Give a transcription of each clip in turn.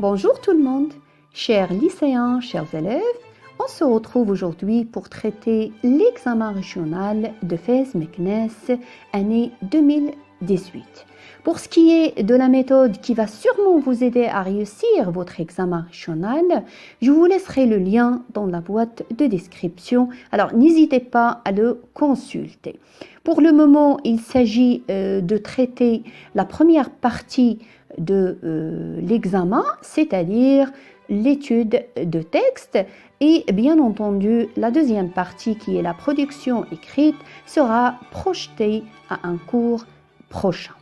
Bonjour tout le monde, chers lycéens, chers élèves, on se retrouve aujourd'hui pour traiter l'examen régional de Fès-Meknès année 2018. Pour ce qui est de la méthode qui va sûrement vous aider à réussir votre examen régional, je vous laisserai le lien dans la boîte de description, alors n'hésitez pas à le consulter. Pour le moment, il s'agit de traiter la première partie de l'examen, c'est-à-dire l'étude de texte, et bien entendu la deuxième partie qui est la production écrite sera projetée à un cours prochain.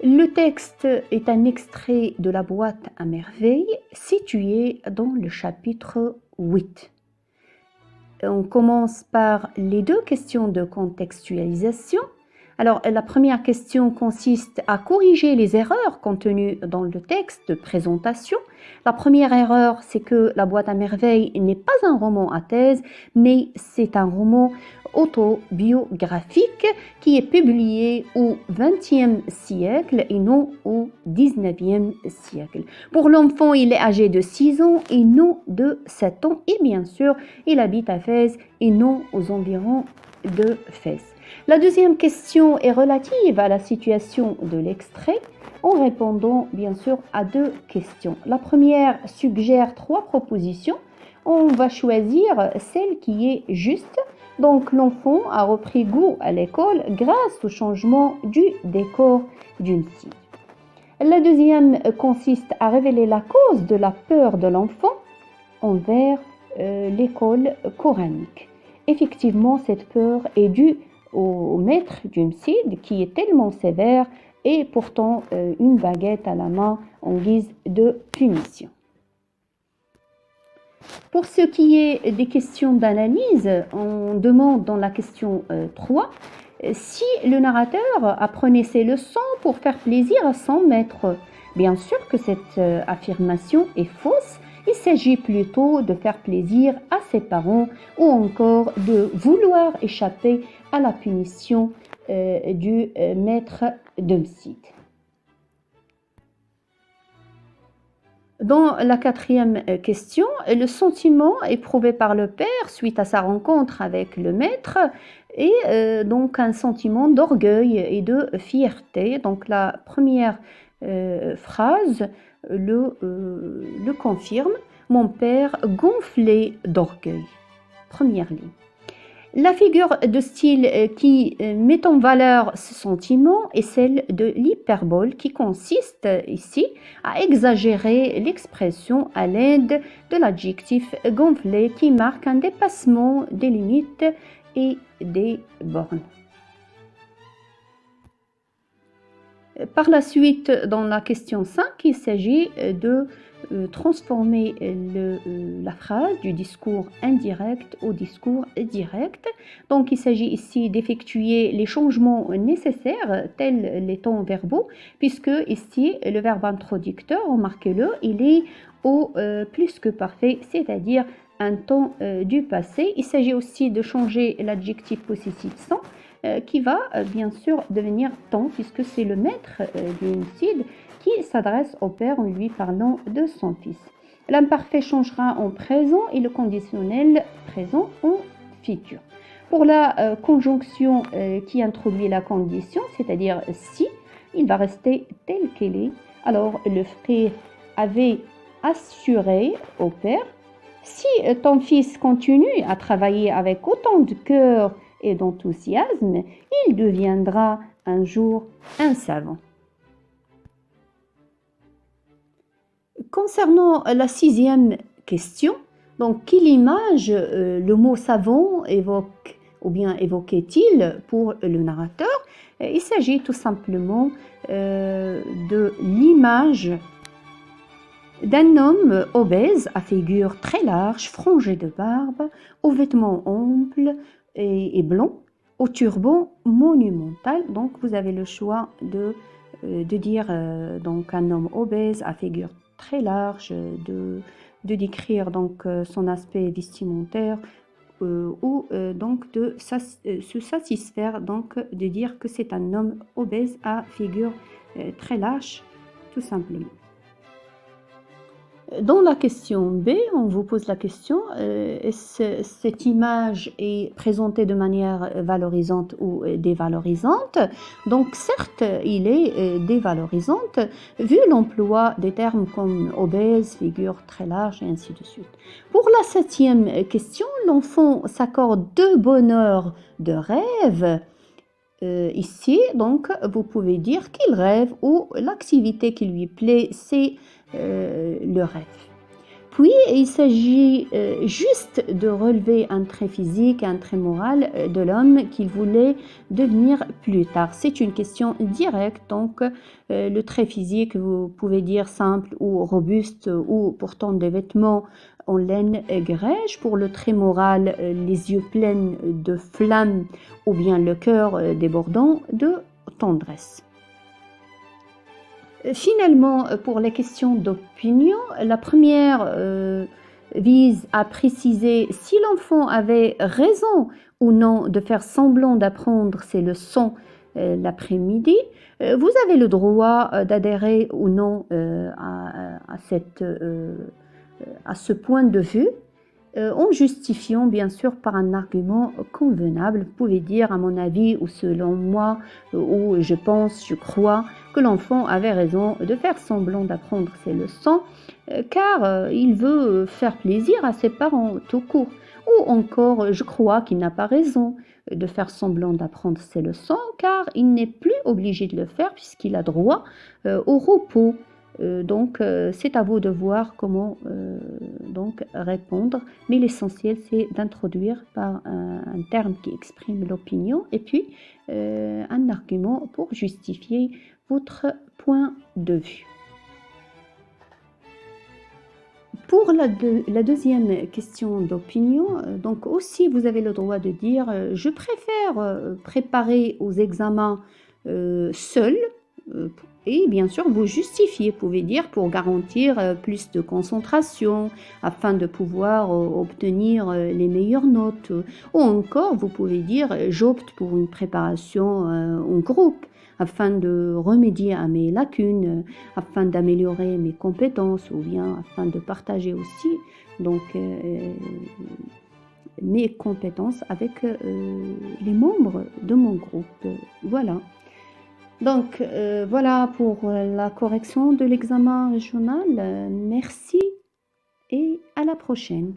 Le texte est un extrait de la boîte à merveilles située dans le chapitre 8. On commence par les deux questions de contextualisation. Alors, la première question consiste à corriger les erreurs contenues dans le texte de présentation. La première erreur, c'est que La boîte à merveilles n'est pas un roman à thèse, mais c'est un roman autobiographique qui est publié au XXe siècle et non au XIXe siècle. Pour l'enfant, il est âgé de 6 ans et non de 7 ans. Et bien sûr, il habite à Fès et non aux environs de Fès. La deuxième question est relative à la situation de l'extrait en répondant bien sûr à deux questions. La première suggère 3 propositions. On va choisir celle qui est juste. Donc l'enfant a repris goût à l'école grâce au changement du décor d'une cite. La deuxième consiste à révéler la cause de la peur de l'enfant envers l'école coranique. Effectivement, cette peur est due au maître du Msid qui est tellement sévère et pourtant une baguette à la main en guise de punition. Pour ce qui est des questions d'analyse, on demande dans la question 3 si le narrateur apprenait ses leçons pour faire plaisir à son maître. Bien sûr que cette affirmation est fausse. Il s'agit plutôt de faire plaisir à ses parents ou encore de vouloir échapper à la punition du maître de Msid. Dans la quatrième question, le sentiment éprouvé par le père suite à sa rencontre avec le maître est donc un sentiment d'orgueil et de fierté. Donc la première phrase le confirme. Mon père gonflé d'orgueil. Première ligne. La figure de style qui met en valeur ce sentiment est celle de l'hyperbole qui consiste ici à exagérer l'expression à l'aide de l'adjectif gonflé qui marque un dépassement des limites et des bornes. Par la suite, dans la question 5, il s'agit de transformer la phrase du discours indirect au discours direct. Donc, il s'agit ici d'effectuer les changements nécessaires, tels les temps verbaux, puisque ici, le verbe introducteur, remarquez-le, il est au plus que parfait, c'est-à-dire un temps du passé. Il s'agit aussi de changer l'adjectif possessif sans, qui va bien sûr devenir temps puisque c'est le maître du Msid qui s'adresse au père en lui parlant de son fils. L'imparfait changera en présent et le conditionnel présent en futur. Pour la conjonction qui introduit la condition, c'est-à-dire si, il va rester tel qu'elle est. Alors le frère avait assuré au père, si ton fils continue à travailler avec autant de cœur et d'enthousiasme, il deviendra un jour un savant. Concernant la 6e question, donc quelle image le mot savant évoque ou bien évoquait-il pour le narrateur? Il s'agit tout simplement de l'image d'un homme obèse à figure très large, frangé de barbe, aux vêtements amples et blancs, au turban monumental. Donc vous avez le choix de dire donc un homme obèse à figure très large, de décrire donc son aspect vestimentaire ou donc de se satisfaire donc de dire que c'est un homme obèse à figure très large tout simplement. Dans la question B, on vous pose la question, cette image est présentée de manière valorisante ou dévalorisante. Donc certes, il est dévalorisante, vu l'emploi des termes comme obèse, figure très large, et ainsi de suite. Pour la 7e question, l'enfant s'accorde 2 bonheurs de rêve. Ici, donc, vous pouvez dire qu'il rêve ou l'activité qui lui plaît, c'est le rêve. Puis, il s'agit juste de relever un trait physique, un trait moral de l'homme qu'il voulait devenir plus tard. C'est une question directe, donc le trait physique, vous pouvez dire simple ou robuste ou portant des vêtements en laine grège. Pour le trait moral, les yeux pleins de flammes ou bien le cœur débordant de tendresse. Finalement, pour les questions d'opinion, la première vise à préciser si l'enfant avait raison ou non de faire semblant d'apprendre ses leçons l'après-midi. Vous avez le droit d'adhérer ou non à ce point de vue. En justifiant bien sûr par un argument convenable. Vous pouvez dire à mon avis ou selon moi ou je pense, je crois que l'enfant avait raison de faire semblant d'apprendre ses leçons car il veut faire plaisir à ses parents tout court. Ou encore je crois qu'il n'a pas raison de faire semblant d'apprendre ses leçons car il n'est plus obligé de le faire puisqu'il a droit au repos. Donc c'est à vous de voir comment donc répondre, mais l'essentiel c'est d'introduire par un terme qui exprime l'opinion et puis un argument pour justifier votre point de vue. Pour la deuxième question d'opinion, donc aussi vous avez le droit de dire je préfère préparer aux examens seul et bien sûr vous justifiez, vous pouvez dire pour garantir plus de concentration afin de pouvoir obtenir les meilleures notes ou encore vous pouvez dire j'opte pour une préparation en groupe afin de remédier à mes lacunes, afin d'améliorer mes compétences ou bien afin de partager aussi donc mes compétences avec les membres de mon groupe. Voilà. Donc voilà pour la correction de l'examen régional. Merci et à la prochaine.